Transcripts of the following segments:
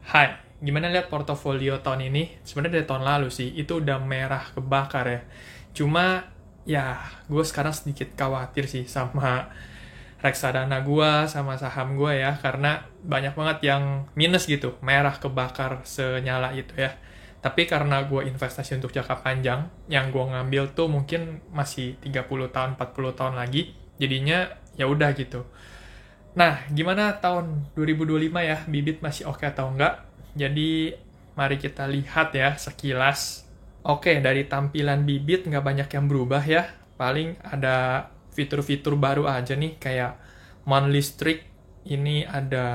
Hai, gimana lihat portofolio tahun ini? Sebenarnya dari tahun lalu sih, itu udah merah kebakar ya. Cuma, ya, gue sekarang sedikit khawatir sih sama reksadana gue, sama saham gue ya, karena banyak banget yang minus gitu, merah kebakar senyala itu ya. Tapi karena gue investasi untuk jangka panjang, yang gue ngambil tuh mungkin masih 30 tahun, 40 tahun lagi, jadinya ya udah gitu. Nah, gimana tahun 2025 ya? Bibit masih oke atau enggak? Jadi, mari kita lihat ya sekilas. Oke, dari tampilan bibit nggak banyak yang berubah ya. Paling ada fitur-fitur baru aja nih, kayak monthly streak. Ini ada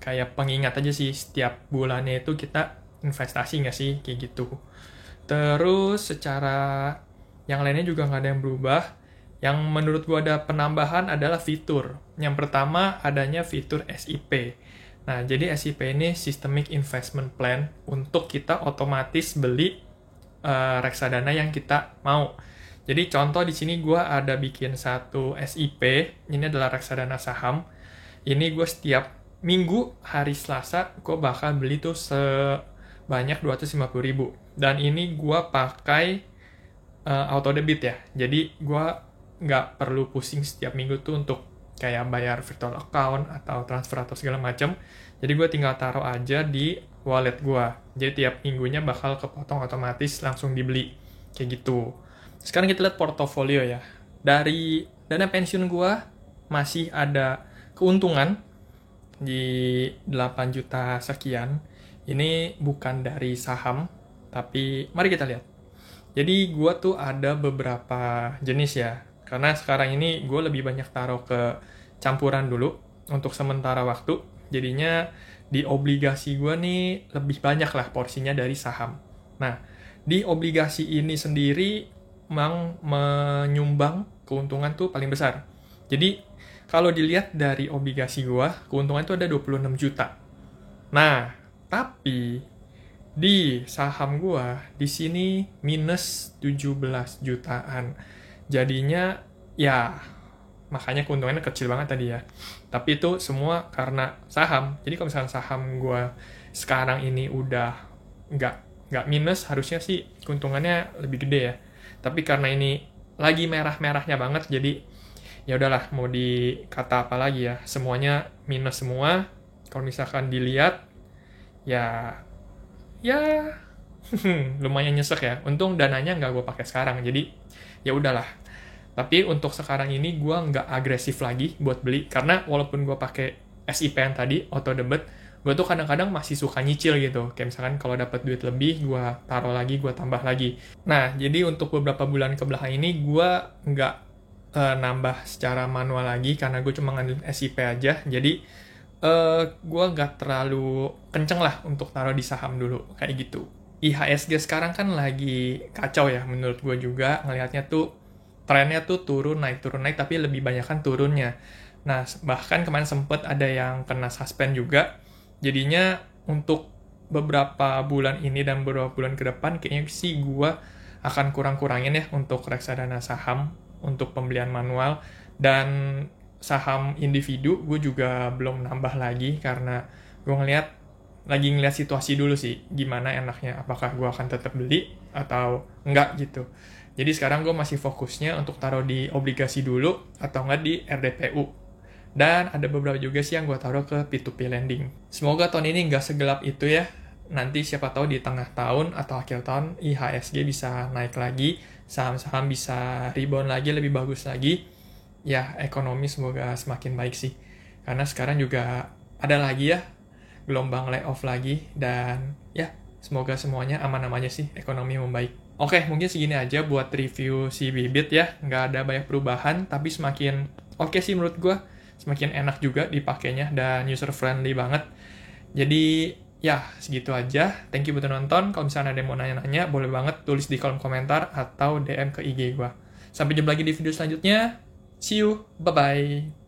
kayak pengingat aja sih, setiap bulannya itu kita investasi nggak sih, kayak gitu. Terus secara yang lainnya juga nggak ada yang berubah. Yang menurut gua ada penambahan adalah fitur. Yang pertama adanya fitur SIP. Nah, jadi SIP ini Systemic Investment Plan untuk kita otomatis beli reksadana yang kita mau. Jadi contoh di sini gua ada bikin satu SIP. Ini adalah reksadana saham. Ini gue setiap minggu hari Selasa gue bakal beli tuh sebanyak 250.000. Dan ini gue pakai auto debit ya. Jadi gue nggak perlu pusing setiap minggu tuh untuk kayak bayar virtual account atau transfer atau segala macam. Jadi gue tinggal taruh aja di wallet gue. Jadi tiap minggunya bakal kepotong otomatis langsung dibeli. Kayak gitu. Sekarang kita lihat portofolio ya. Dari dana pensiun gue masih ada keuntungan di 8 juta sekian. Ini bukan dari saham, tapi mari kita lihat. Jadi gue tuh ada beberapa jenis ya. Karena sekarang ini gue lebih banyak taruh ke campuran dulu untuk sementara waktu. Jadinya di obligasi gue nih lebih banyak lah porsinya dari saham. Nah, di obligasi ini sendiri memang menyumbang keuntungan tuh paling besar. Jadi kalau dilihat dari obligasi gue, keuntungan itu ada 26 juta. Nah, tapi di saham gua di sini minus 17 jutaan. Jadinya ya makanya keuntungannya kecil banget tadi ya. Tapi itu semua karena saham. Jadi kalau misalnya saham gua sekarang ini udah nggak nggak minus, harusnya sih keuntungannya lebih gede ya. Tapi karena ini lagi merah-merahnya banget, jadi ya udahlah, mau dikata apa lagi ya, semuanya minus semua. Kalau misalkan dilihat ya lumayan nyesek ya. Untung dananya nggak gue pakai sekarang, jadi ya udahlah. Tapi untuk sekarang ini gue nggak agresif lagi buat beli, karena walaupun gue pakai SIP yang tadi auto debit, gue tuh kadang-kadang masih suka nyicil gitu. Kayak misalkan kalau dapat duit lebih, gue taruh lagi, gue tambah lagi. Nah, jadi untuk beberapa bulan kebelakang ini gue nggak nambah secara manual lagi, karena gue cuma ngandelin SIP aja. Jadi gue nggak terlalu kenceng lah untuk taruh di saham dulu, kayak gitu. IHSG sekarang kan lagi kacau ya, menurut gue juga ngelihatnya tuh trennya tuh turun naik, tapi lebih banyak kan turunnya. Nah, bahkan kemarin sempet ada yang kena suspend juga. Jadinya untuk beberapa bulan ini dan beberapa bulan ke depan, kayaknya sih gue akan kurang-kurangin ya untuk reksadana saham, untuk pembelian manual. Dan saham individu gue juga belum nambah lagi, karena gue lagi ngeliat situasi dulu sih, gimana enaknya, apakah gue akan tetap beli atau enggak gitu. Jadi sekarang gue masih fokusnya untuk taruh di obligasi dulu, atau enggak di RDPU. Dan ada beberapa juga sih yang gue taruh ke P2P lending. Semoga tahun ini nggak segelap itu ya. Nanti siapa tahu di tengah tahun atau akhir tahun IHSG bisa naik lagi, saham-saham bisa rebound lagi, lebih bagus lagi. Ya, ekonomi semoga semakin baik sih. Karena sekarang juga ada lagi ya gelombang layoff lagi, dan ya semoga semuanya aman-aman aja sih, ekonomi membaik. Oke, mungkin segini aja buat review si Bibit ya. Nggak ada banyak perubahan, tapi semakin oke sih menurut gue. Semakin enak juga dipakainya dan user friendly banget. Jadi ya segitu aja. Thank you buat nonton. Kalau misalnya ada yang mau nanya-nanya, boleh banget tulis di kolom komentar atau DM ke IG gue. Sampai jumpa lagi di video selanjutnya. See you. Bye-bye.